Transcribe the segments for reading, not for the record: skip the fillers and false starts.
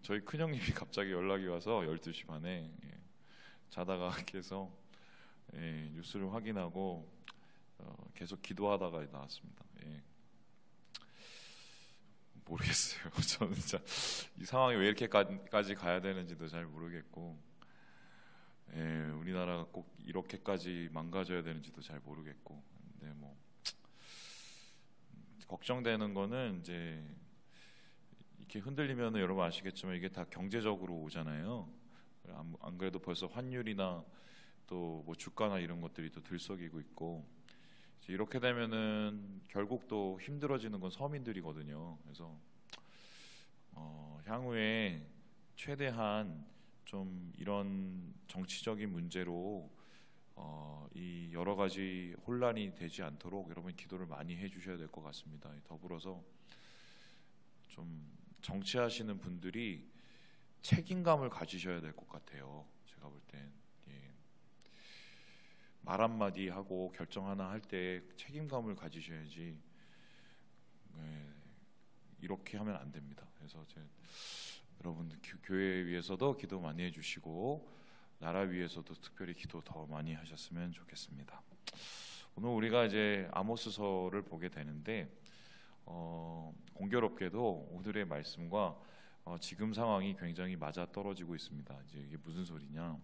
저희 큰형님이 갑자기 연락이 와서 12시 반에 자다가 깨서 뉴스를 확인하고 계속 기도하다가 나왔습니다. 모르겠어요. 저는 진짜 이 상황이 왜 이렇게까지 가야 되는지도 잘 모르겠고, 우리나라가 꼭 이렇게까지 망가져야 되는지도 잘 모르겠고, 근데 뭐 걱정되는 거는 이제 이렇게 흔들리면 여러분 아시겠지만 이게 다 경제적으로 오잖아요. 안 그래도 벌써 환율이나 또 뭐 주가나 이런 것들이 또 들썩이고 있고, 이렇게 되면은 결국 또 힘들어지는 건 서민들이거든요. 그래서 향후에 최대한 좀 이런 정치적인 문제로 이 여러 가지 혼란이 되지 않도록 여러분 기도를 많이 해주셔야 될 것 같습니다. 더불어서 좀 정치하시는 분들이 책임감을 가지셔야 될 것 같아요. 제가 볼 땐 말 한마디 하고 결정 하나 할 때 책임감을 가지셔야지 이렇게 하면 안 됩니다. 그래서 여러분 교회 위해서도 기도 많이 해주시고 나라 위해서도 특별히 기도 더 많이 하셨으면 좋겠습니다. 오늘 우리가 이제 아모스서를 보게 되는데 공교롭게도 오늘의 말씀과 지금 상황이 굉장히 맞아 떨어지고 있습니다. 이제 이게 무슨 소리냐?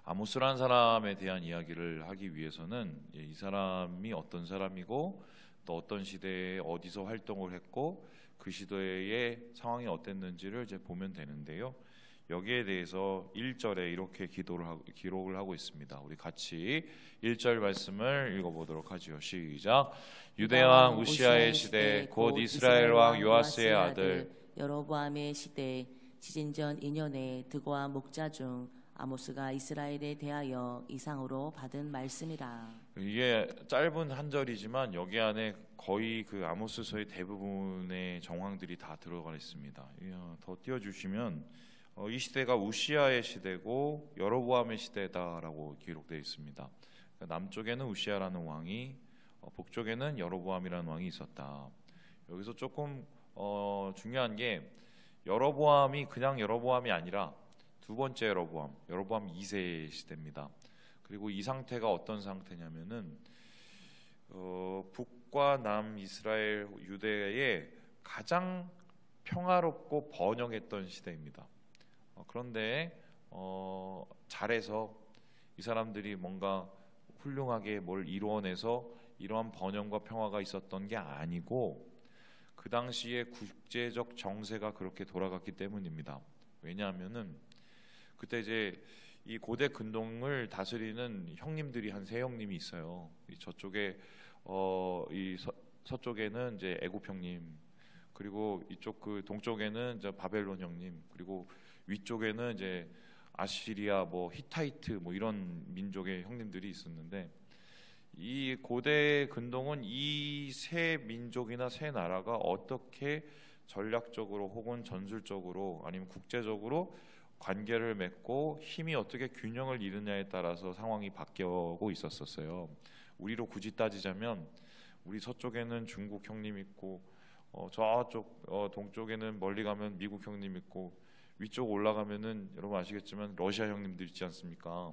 아모스라는 사람에 대한 이야기를 하기 위해서는 이 사람이 어떤 사람이고 또 어떤 시대에 어디서 활동을 했고 그 시대의 상황이 어땠는지를 이제 보면 되는데요. 여기에 대해서 1절에 이렇게 기록을 하고 있습니다. 우리 같이 1절 말씀을 읽어보도록 하지요. 시작. 유대왕 우시아의 시대 곧 이스라엘 왕 요아스의 아들 여로보암의 시대 지진전 2년에 드고와 목자 중 아모스가 이스라엘에 대하여 이상으로 받은 말씀이라. 이게 짧은 한 절이지만 여기 안에 거의 그 아모스서의 대부분의 정황들이 다 들어가 있습니다. 더 띄워주시면 이 시대가 우시아의 시대고 여로보암의 시대다라고 기록되어 있습니다. 남쪽에는 우시아라는 왕이, 북쪽에는 여로보암이라는 왕이 있었다. 여기서 조금 중요한 게 여로보암이 그냥 여로보암이 아니라 두 번째 여로보암 2세의 시대입니다. 그리고 이 상태가 어떤 상태냐면은 북과 남 이스라엘 유대에 가장 평화롭고 번영했던 시대입니다. 그런데 잘해서 이 사람들이 뭔가 훌륭하게 뭘 이루어내서 이러한 번영과 평화가 있었던 게 아니고 그 당시에 국제적 정세가 그렇게 돌아갔기 때문입니다. 왜냐하면은 그때 이제 이 고대 근동을 다스리는 형님들이 한 세 형님이 있어요. 저쪽에 이 서쪽에는 이제 애굽 형님, 그리고 이쪽 그 동쪽에는 이제 바벨론 형님, 그리고 위쪽에는 이제 아시리아, 뭐 히타이트, 뭐 이런 민족의 형님들이 있었는데 이 고대 근동은 이 세 민족이나 세 나라가 어떻게 전략적으로 혹은 전술적으로 아니면 국제적으로 관계를 맺고 힘이 어떻게 균형을 이루냐에 따라서 상황이 바뀌고 있었어요. 우리로 굳이 따지자면 우리 서쪽에는 중국 형님 있고 저쪽 동쪽에는 멀리 가면 미국 형님 있고 위쪽 올라가면은 여러분 아시겠지만 러시아 형님들 있지 않습니까?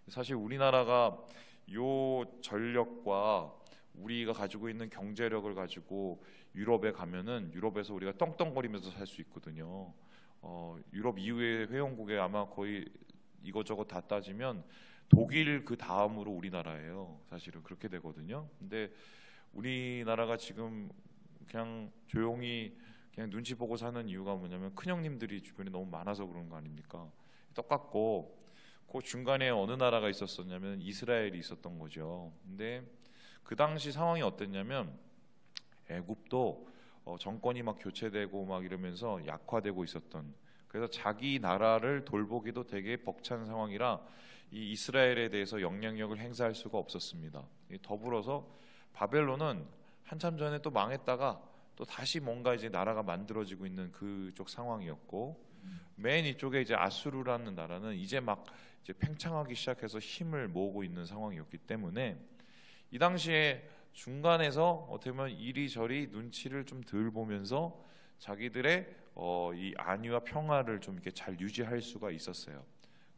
사실 우리나라가 요 전력과 우리가 가지고 있는 경제력을 가지고 유럽에 가면은 유럽에서 우리가 떵떵거리면서 살 수 있거든요. 유럽 이후의 회원국에 아마 거의 이것저것 다 따지면 독일 그 다음으로 우리나라예요. 사실은 그렇게 되거든요. 근데 우리나라가 지금 그냥 조용히 그냥 눈치 보고 사는 이유가 뭐냐면 큰형님들이 주변에 너무 많아서 그런 거 아닙니까? 똑같고 그 중간에 어느 나라가 있었었냐면 이스라엘이 있었던 거죠. 근데 그 당시 상황이 어땠냐면 애굽도 정권이 막 교체되고 막 이러면서 약화되고 있었던, 그래서 자기 나라를 돌보기도 되게 벅찬 상황이라 이 이스라엘에 대해서 영향력을 행사할 수가 없었습니다. 더불어서 바벨론은 한참 전에 또 망했다가 또 다시 뭔가 이제 나라가 만들어지고 있는 그쪽 상황이었고, 맨 이쪽에 이제 아수르라는 나라는 이제 막 이제 팽창하기 시작해서 힘을 모으고 있는 상황이었기 때문에 이 당시에 중간에서 어떻게 보면 이리저리 눈치를 좀 덜 보면서 자기들의 이 안위와 평화를 좀 이렇게 잘 유지할 수가 있었어요.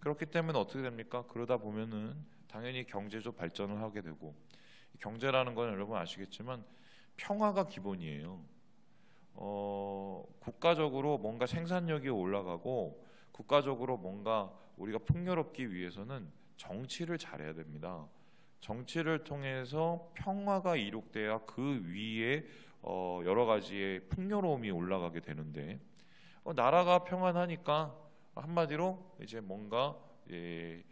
그렇기 때문에 어떻게 됩니까? 그러다 보면은 당연히 경제적 발전을 하게 되고, 경제라는 건 여러분 아시겠지만 평화가 기본이에요. 국가적으로 뭔가 생산력이 올라가고 국가적으로 뭔가 우리가 풍요롭기 위해서는 정치를 잘해야 됩니다. 정치를 통해서 평화가 이룩돼야 그 위에 여러 가지의 풍요로움이 올라가게 되는데, 나라가 평안하니까 한마디로 이제 뭔가 이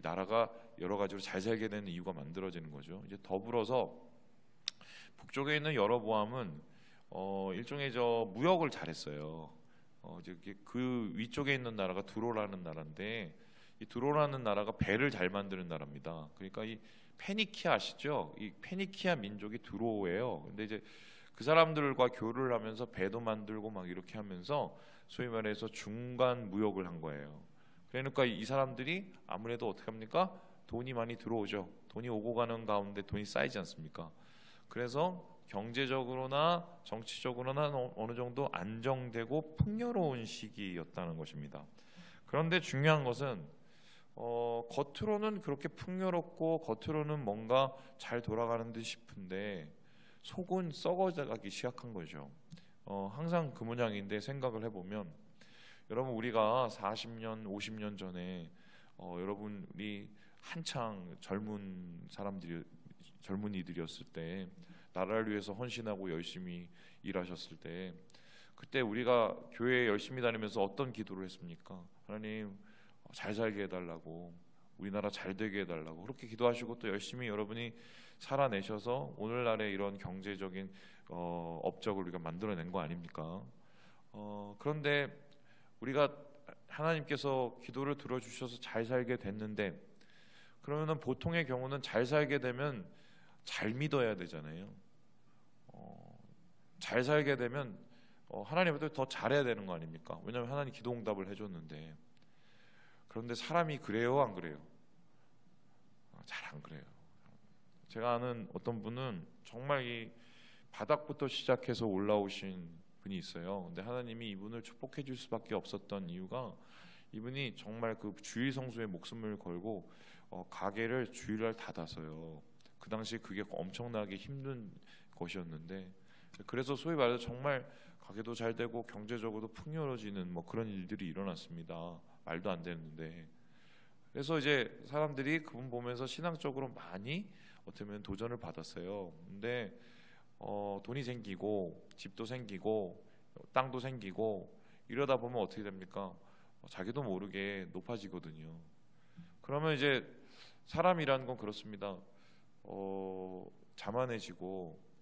나라가 여러 가지로 잘 살게 되는 이유가 만들어지는 거죠. 이제 더불어서 북쪽에 있는 여로보암은 일종의 무역을 잘했어요. 이제 그 위쪽에 있는 나라가 두로라는 나라인데, 이 두로라는 나라가 배를 잘 만드는 나라입니다. 그러니까 이 페니키아 아시죠? 이 페니키아 민족이 두로예요. 근데 이제 그 사람들과 교류를 하면서 배도 만들고 막 이렇게 하면서 소위 말해서 중간 무역을 한 거예요. 그러니까 이 사람들이 아무래도 어떻게 합니까? 돈이 많이 들어오죠. 돈이 오고 가는 가운데 돈이 쌓이지 않습니까? 그래서 경제적으로나 정치적으로나 어느 정도 안정되고 풍요로운 시기였다는 것입니다. 그런데 중요한 것은 겉으로는 그렇게 풍요롭고 겉으로는 뭔가 잘 돌아가는 듯 싶은데 속은 썩어가기 시작한 거죠. 항상 그 문양인데 생각을 해보면, 여러분 우리가 40년, 50년 전에 여러분이 한창 젊은이들이었을 때, 나라를 위해서 헌신하고 열심히 일하셨을 때, 그때 우리가 교회에 열심히 다니면서 어떤 기도를 했습니까? 하나님 잘 살게 해달라고, 우리나라 잘 되게 해달라고 그렇게 기도하시고 또 열심히 여러분이 살아내셔서 오늘날의 이런 경제적인 업적을 우리가 만들어낸 거 아닙니까? 그런데 우리가 하나님께서 기도를 들어주셔서 잘 살게 됐는데, 그러면은 보통의 경우는 잘 살게 되면 잘 믿어야 되잖아요. 잘 살게 되면 하나님한테 더 잘해야 되는 거 아닙니까? 왜냐하면 하나님 기도 응답을 해줬는데. 그런데 사람이 그래요, 안 그래요? 잘 안 그래요. 제가 아는 어떤 분은 정말 이 바닥부터 시작해서 올라오신 분이 있어요. 근데 하나님이 이분을 축복해 줄 수밖에 없었던 이유가, 이분이 정말 그 주일 성수에 목숨을 걸고 가게를 주일날 닫아서요. 그 당시 그게 엄청나게 힘든 것이었는데, 그래서 소위 말해서 정말 가게도 잘 되고 경제적으로도 풍요로워지는 뭐 그런 일들이 일어났습니다. 말도 안 되는데. 그래서 이제 사람들이 그분 보면서 신앙적으로 많이 어떻게 보면 도전을 받았어요. 근데 돈이 생기고 집도 생기고 땅도 생기고 이러다 보면 어떻게 됩니까? 자기도 모르게 높아지거든요. 그러면 이제 사람이라는 건 그렇습니다.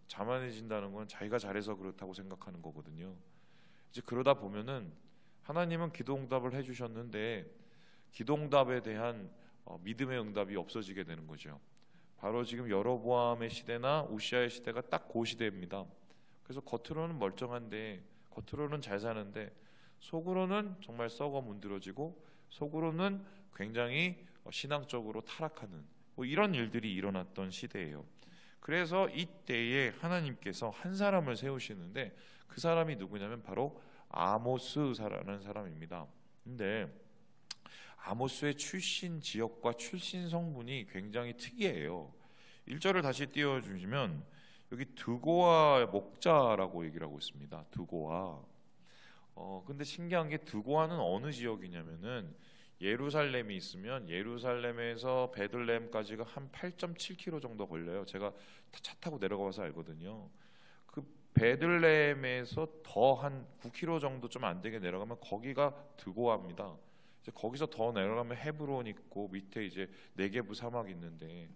자만해진다는 건 자기가 잘해서 그렇다고 생각하는 거거든요. 이제 그러다 보면은 하나님은 기도응답을 해주셨는데 기도응답에 대한 믿음의 응답이 없어지게 되는 거죠. 바로 지금 여로보암의 시대나 우시아의 시대가 딱 그 시대입니다. 그래서 겉으로는 멀쩡한데, 겉으로는 잘 사는데 속으로는 정말 썩어 문드러지고 속으로는 굉장히 신앙적으로 타락하는 뭐 이런 일들이 일어났던 시대예요. 그래서 이때에 하나님께서 한 사람을 세우시는데 그 사람이 누구냐면 바로 아모스라는 사람입니다. 근데 아모스의 출신 지역과 출신 성분이 굉장히 특이해요. 1절을 다시 띄워주시면 여기 드고아 목자라고 얘기를 하고 있습니다. 드고아. 근데 신기한 게 드고아는 어느 지역이냐면은 예루살렘이 있으면 예루살렘에서 베들레헴까지가 한 8.7km 정도 걸려요. 제가 차 타고 내려가서 알거든요. 그 베들레헴에서 더 한 9km 정도 좀 안 되게 내려가면 거기가 드고아입니다. 이제 거기서 더 내려가면 헤브론 있고 밑에 이제 네게부 사막이 있는데,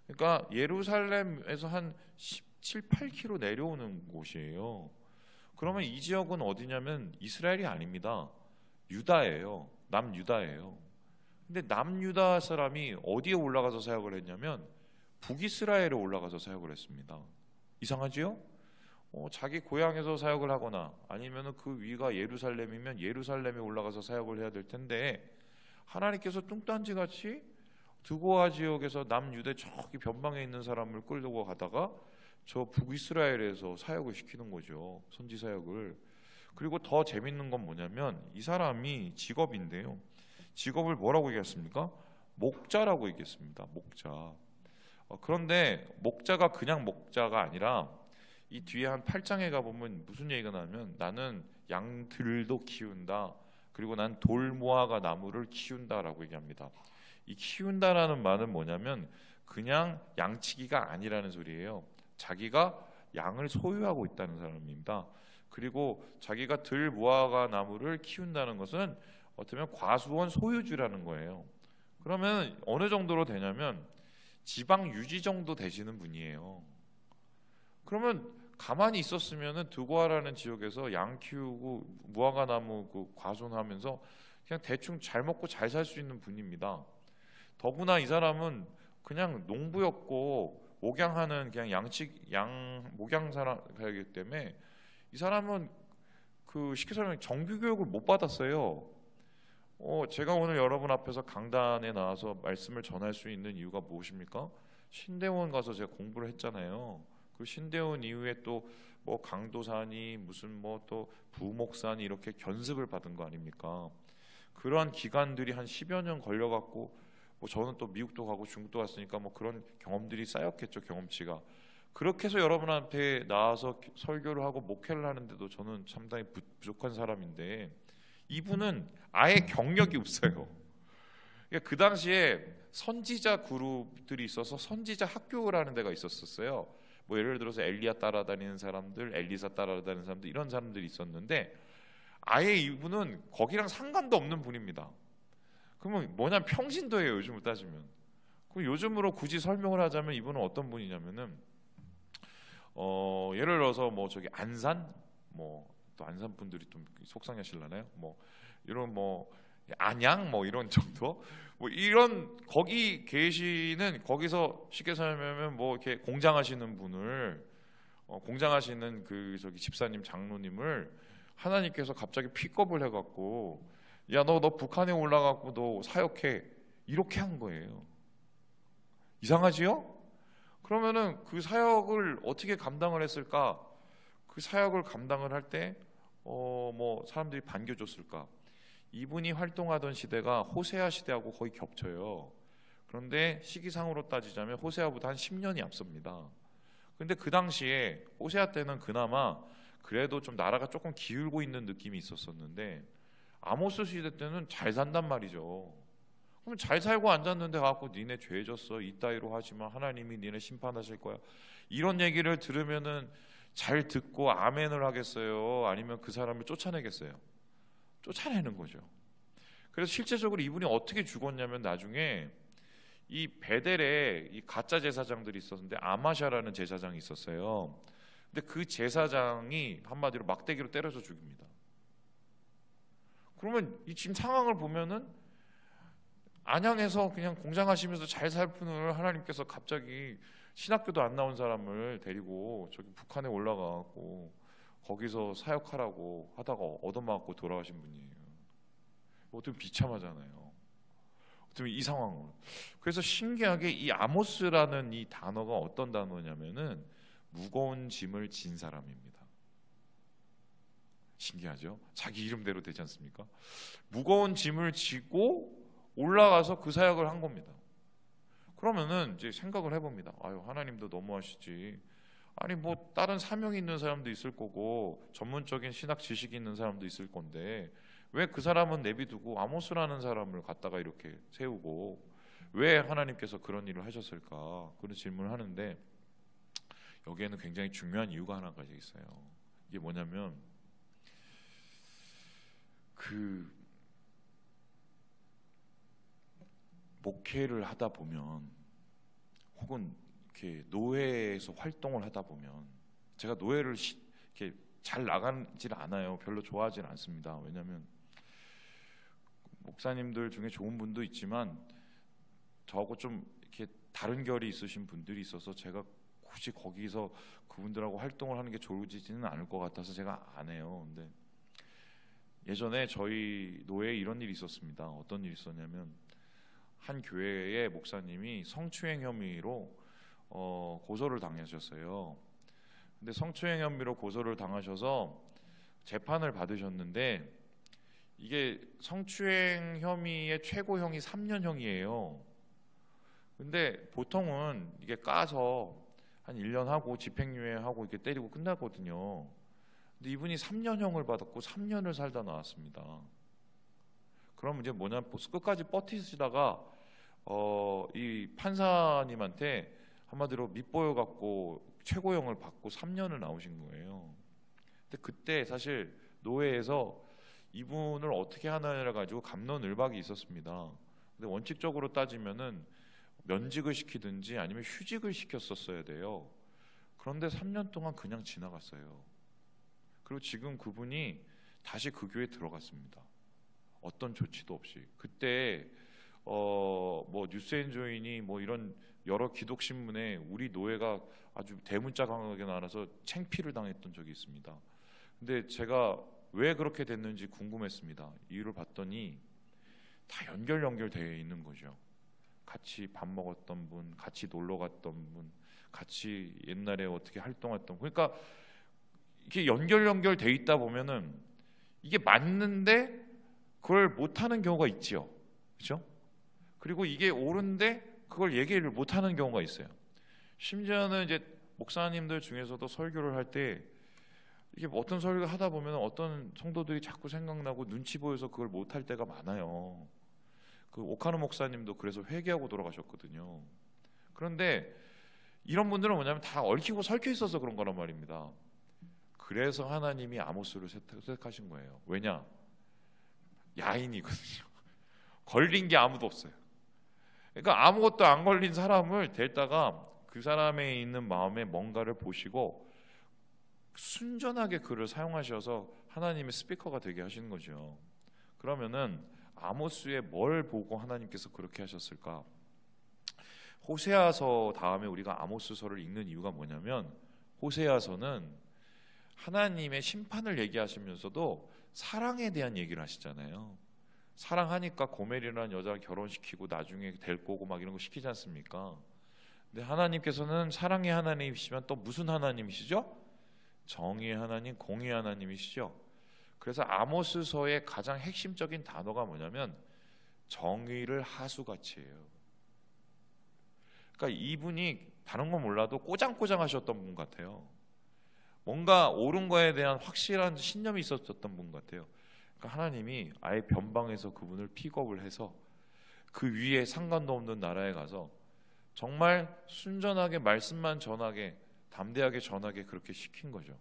그러니까 예루살렘에서 한 17, 8km 내려오는 곳이에요. 그러면 이 지역은 어디냐면 이스라엘이 아닙니다. 유다예요. 남유다예요. 근데 남유다 사람이 어디에 올라가서 사역을 했냐면 북이스라엘에 올라가서 사역을 했습니다. 이상하지요? 자기 고향에서 사역을 하거나 아니면 그 위가 예루살렘이면 예루살렘에 올라가서 사역을 해야 될 텐데, 하나님께서 뚱딴지같이 드고아 지역에서 남유대 저기 변방에 있는 사람을 끌고 가다가 저 북이스라엘에서 사역을 시키는 거죠. 선지 사역을. 그리고 더 재밌는 건 뭐냐면 이 사람이 직업인데요. 직업을 뭐라고 얘기했습니까? 목자라고 얘기했습니다. 목자. 그런데 목자가 그냥 목자가 아니라 이 뒤에 한 8장에 가보면 무슨 얘기가 나면 나는 양들도 키운다. 그리고 난 돌무화과 나무를 키운다라고 얘기합니다. 이 키운다라는 말은 뭐냐면 그냥 양치기가 아니라는 소리예요. 자기가 양을 소유하고 있다는 사람입니다. 그리고 자기가 들무화과 나무를 키운다는 것은 어떻게 보면 과수원 소유주라는 거예요. 그러면 어느 정도로 되냐면 지방 유지 정도 되시는 분이에요. 그러면 가만히 있었으면은 드고아라는 지역에서 양 키우고 무화과 나무 그 과손하면서 그냥 대충 잘 먹고 잘 살 수 있는 분입니다. 더구나 이 사람은 그냥 농부였고 목양하는 그냥 양 목양 사람이기 때문에 이 사람은 그 쉽게 설명 정규 교육을 못 받았어요. 제가 오늘 여러분 앞에서 강단에 나와서 말씀을 전할 수 있는 이유가 무엇입니까? 신대원 가서 제가 공부를 했잖아요. 그 신대원 이후에 또 뭐 강도산이 무슨 뭐 또 부목산이 이렇게 견습을 받은 거 아닙니까? 그러한 기간들이 한 10여 년 걸려갖고 뭐 저는 또 미국도 가고 중국도 갔으니까 뭐 그런 경험들이 쌓였겠죠. 경험치가. 그렇게 해서 여러분 앞에 나와서 설교를 하고 목회를 하는데도 저는 상당히 부족한 사람인데 이분은 아예 경력이 없어요. 그러니까 그 당시에 선지자 그룹들이 있어서 선지자 학교라는 데가 있었어요. 뭐 예를 들어서 엘리야 따라다니는 사람들, 엘리사 따라다니는 사람들 이런 사람들이 있었는데 아예 이분은 거기랑 상관도 없는 분입니다. 그러면 뭐냐면 평신도예요. 요즘으로 따지면. 그럼 요즘으로 굳이 설명을 하자면 이분은 어떤 분이냐면은 예를 들어서 뭐 저기 안산 뭐 또 안산 분들이 좀 속상하실라나요? 뭐 이런 뭐 안양 뭐 이런 정도 뭐 이런 거기 계시는 거기서 쉽게 설명하면 뭐 이렇게 공장하시는 분을 공장하시는 그 저기 집사님 장로님을 하나님께서 갑자기 픽업을 해갖고 야 너 북한에 올라가고 너 사역해 이렇게 한 거예요. 이상하지요? 그러면은 그 사역을 어떻게 감당을 했을까? 그 사역을 감당을 할 때 뭐 사람들이 반겨줬을까? 이분이 활동하던 시대가 호세아 시대하고 거의 겹쳐요. 그런데 시기상으로 따지자면 호세아보다 한 10년이 앞섭니다. 근데 그 당시에 호세아 때는 그나마 그래도 좀 나라가 조금 기울고 있는 느낌이 있었었는데 아모스 시대 때는 잘 산단 말이죠. 그럼 잘 살고 앉았는데 갖고 니네 죄졌어 이따위로 하지만 하나님이 니네 심판하실 거야 이런 얘기를 들으면은 잘 듣고 아멘을 하겠어요? 아니면 그 사람을 쫓아내겠어요? 쫓아내는 거죠. 그래서 실제적으로 이분이 어떻게 죽었냐면 나중에 이 베델에 이 가짜 제사장들이 있었는데 아마샤라는 제사장이 있었어요. 근데 그 제사장이 한마디로 막대기로 때려서 죽입니다. 그러면 이 지금 상황을 보면은 안양에서 그냥 공장하시면서 잘 살 분을 하나님께서 갑자기 신학교도 안 나온 사람을 데리고 저기 북한에 올라가고 거기서 사역하라고 하다가 얻어맞고 돌아가신 분이에요. 어떻게 비참하잖아요. 어떻게 이 상황을. 그래서 신기하게 이 아모스라는 이 단어가 어떤 단어냐면은 무거운 짐을 진 사람입니다. 신기하죠? 자기 이름대로 되지 않습니까? 무거운 짐을 지고 올라가서 그 사역을 한 겁니다. 그러면은 이제 생각을 해봅니다. 아유 하나님도 너무하시지. 아니 뭐 다른 사명이 있는 사람도 있을 거고 전문적인 신학 지식이 있는 사람도 있을 건데 왜 그 사람은 내비두고 아모스라는 사람을 갖다가 이렇게 세우고 왜 하나님께서 그런 일을 하셨을까 그런 질문을 하는데 여기에는 굉장히 중요한 이유가 하나가 있어요. 이게 뭐냐면 그 목회를 하다 보면 혹은 이렇게 노회에서 활동을 하다 보면 제가 노회를 이렇게 잘 나가질 않아요. 별로 좋아하진 않습니다. 왜냐하면 목사님들 중에 좋은 분도 있지만 저하고 좀 이렇게 다른 결이 있으신 분들이 있어서 제가 굳이 거기서 그분들하고 활동을 하는 게 좋으지는 않을 것 같아서 제가 안 해요. 근데 예전에 저희 노회에 이런 일이 있었습니다. 어떤 일이 있었냐면 한 교회의 목사님이 성추행 혐의로 고소를 당하셨어요. 근데 성추행 혐의로 고소를 당하셔서 재판을 받으셨는데 이게 성추행 혐의의 최고형이 3년형이에요. 근데 보통은 이게 까서 한 1년 하고 집행유예하고 이렇게 때리고 끝나거든요. 근데 이분이 3년형을 받았고 3년을 살다 나왔습니다. 그럼 이제 뭐냐, 끝까지 버티시다가 이 판사님한테 한마디로 밑보여 갖고 최고형을 받고 3년을 나오신 거예요. 근데 그때 사실 노회에서 이분을 어떻게 하나를 가지고 갑론을박이 있었습니다. 근데 원칙적으로 따지면은 면직을 시키든지 아니면 휴직을 시켰었어야 돼요. 그런데 3년 동안 그냥 지나갔어요. 그리고 지금 그분이 다시 그 교회에 들어갔습니다. 어떤 조치도 없이. 그때 뭐 뉴스엔조인이 뭐 이런 여러 기독 신문에 우리 노예가 아주 대문자 강하게 나와서 창피를 당했던 적이 있습니다. 근데 제가 왜 그렇게 됐는지 궁금했습니다. 이유를 봤더니 다 연결되어 있는 거죠. 같이 밥 먹었던 분, 같이 놀러 갔던 분, 같이 옛날에 어떻게 활동했던 분. 그러니까 이게 연결돼 있다 보면은 이게 맞는데 그걸 못하는 경우가 있지요. 그렇죠? 그리고 이게 옳은데 그걸 얘기를 못하는 경우가 있어요. 심지어는 이제 목사님들 중에서도 설교를 할 때 이게 어떤 설교를 하다 보면 어떤 성도들이 자꾸 생각나고 눈치 보여서 그걸 못할 때가 많아요. 그 오카노 목사님도 그래서 회개하고 돌아가셨거든요. 그런데 이런 분들은 뭐냐면 다 얽히고 설켜 있어서 그런 거란 말입니다. 그래서 하나님이 아모스를 선택하신 거예요. 왜냐? 야인이거든요. 걸린 게 아무도 없어요. 그러니까 아무것도 안 걸린 사람을 데다가 그 사람에 있는 마음에 뭔가를 보시고 순전하게 그를 사용하셔서 하나님의 스피커가 되게 하시는 거죠. 그러면은 아모스의 뭘 보고 하나님께서 그렇게 하셨을까? 호세아서 다음에 우리가 아모스서를 읽는 이유가 뭐냐면 호세아서는 하나님의 심판을 얘기하시면서도 사랑에 대한 얘기를 하시잖아요. 사랑하니까 고멜이라는 여자를 결혼시키고 나중에 될 거고 막 이런 거 시키지 않습니까? 근데 하나님께서는 사랑의 하나님이시면 또 무슨 하나님이시죠? 정의의 하나님, 공의의 하나님이시죠. 그래서 아모스서의 가장 핵심적인 단어가 뭐냐면 정의를 하수같이 해요. 그러니까 이분이 다른 건 몰라도 꼬장꼬장 하셨던 분 같아요. 뭔가 옳은 거에 대한 확실한 신념이 있었던 분 같아요. 그러니까 하나님이 아예 변방에서 그분을 픽업을 해서 그 위에 상관도 없는 나라에 가서 정말 순전하게 말씀만 전하게, 담대하게 전하게 그렇게 시킨 거죠.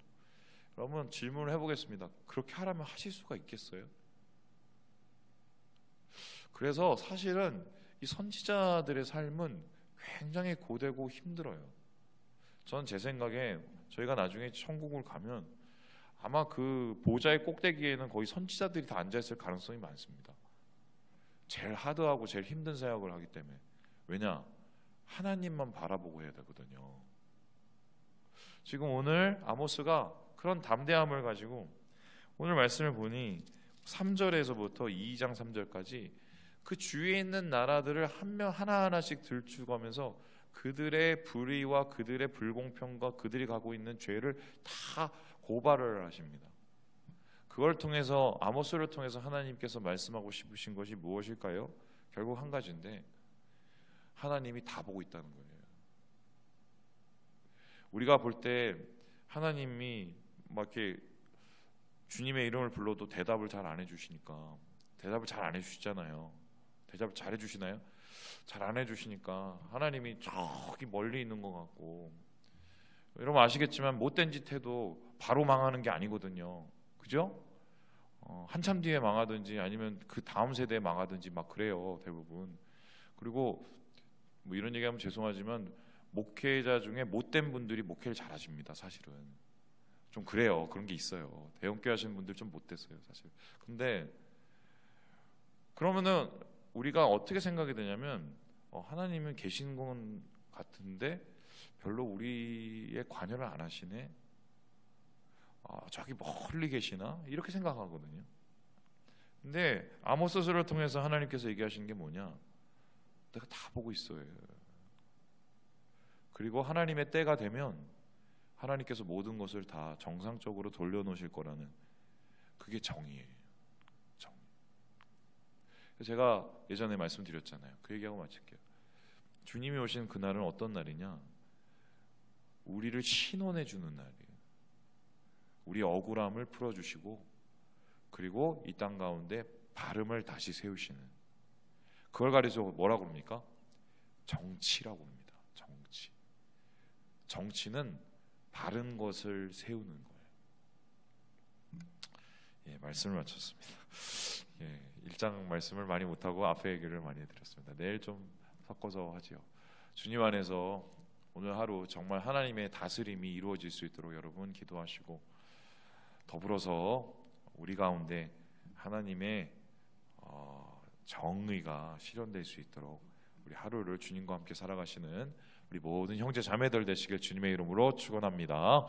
그러면 질문을 해보겠습니다. 그렇게 하라면 하실 수가 있겠어요? 그래서 사실은 이 선지자들의 삶은 굉장히 고되고 힘들어요. 전 제 생각에 저희가 나중에 천국을 가면 아마 그 보좌의 꼭대기에는 거의 선지자들이 다 앉아있을 가능성이 많습니다. 제일 하드하고 제일 힘든 사역을 하기 때문에. 왜냐? 하나님만 바라보고 해야 되거든요. 지금 오늘 아모스가 그런 담대함을 가지고 오늘 말씀을 보니 3절에서부터 2장 3절까지 그 주위에 있는 나라들을 하나하나씩 들추가면서 그들의 불의와 그들의 불공평과 그들이 가고 있는 죄를 다 고발을 하십니다. 그걸 통해서 아모스를 통해서 하나님께서 말씀하고 싶으신 것이 무엇일까요? 결국 한 가지인데 하나님이 다 보고 있다는 거예요. 우리가 볼 때 하나님이 막 이렇게 주님의 이름을 불러도 대답을 잘 안 해주시니까 대답을 잘 안 해주시잖아요. 대답을 잘 해주시나요? 잘 안 해주시니까 하나님이 저기 멀리 있는 것 같고, 여러분 아시겠지만 못된 짓 해도 바로 망하는 게 아니거든요. 그죠? 한참 뒤에 망하든지 아니면 그 다음 세대에 망하든지 막 그래요, 대부분. 그리고 뭐 이런 얘기하면 죄송하지만 목회자 중에 못된 분들이 목회를 잘하십니다. 사실은 좀 그래요. 그런 게 있어요. 대형교회 하시는 분들 좀 못됐어요, 사실. 근데 그러면은 우리가 어떻게 생각이 되냐면 하나님은 계신 건 같은데 별로 우리의 관여를 안 하시네. 저기 멀리 계시나? 이렇게 생각하거든요. 근데 아모스서를 통해서 하나님께서 얘기하시는 게 뭐냐? 내가 다 보고 있어요. 그리고 하나님의 때가 되면 하나님께서 모든 것을 다 정상적으로 돌려놓으실 거라는 그게 정의예요. 정의. 제가 예전에 말씀드렸잖아요. 그 얘기하고 마칠게요. 주님이 오신 그날은 어떤 날이냐? 우리를 신원해 주는 날이에요. 우리 억울함을 풀어주시고, 그리고 이 땅 가운데 바름을 다시 세우시는, 그걸 가리켜 뭐라고 그럽니까? 정치라고 합니다. 정치. 정치는 바른 것을 세우는 거예요. 예, 말씀을 마쳤습니다. 예, 1장 말씀을 많이 못하고 앞에 얘기를 많이 드렸습니다. 내일 좀 섞어서 하지요. 주님 안에서 오늘 하루 정말 하나님의 다스림이 이루어질 수 있도록 여러분 기도하시고, 더불어서 우리 가운데 하나님의 정의가 실현될 수 있도록 우리 하루를 주님과 함께 살아가시는 우리 모든 형제 자매들 되시길 주님의 이름으로 축원합니다.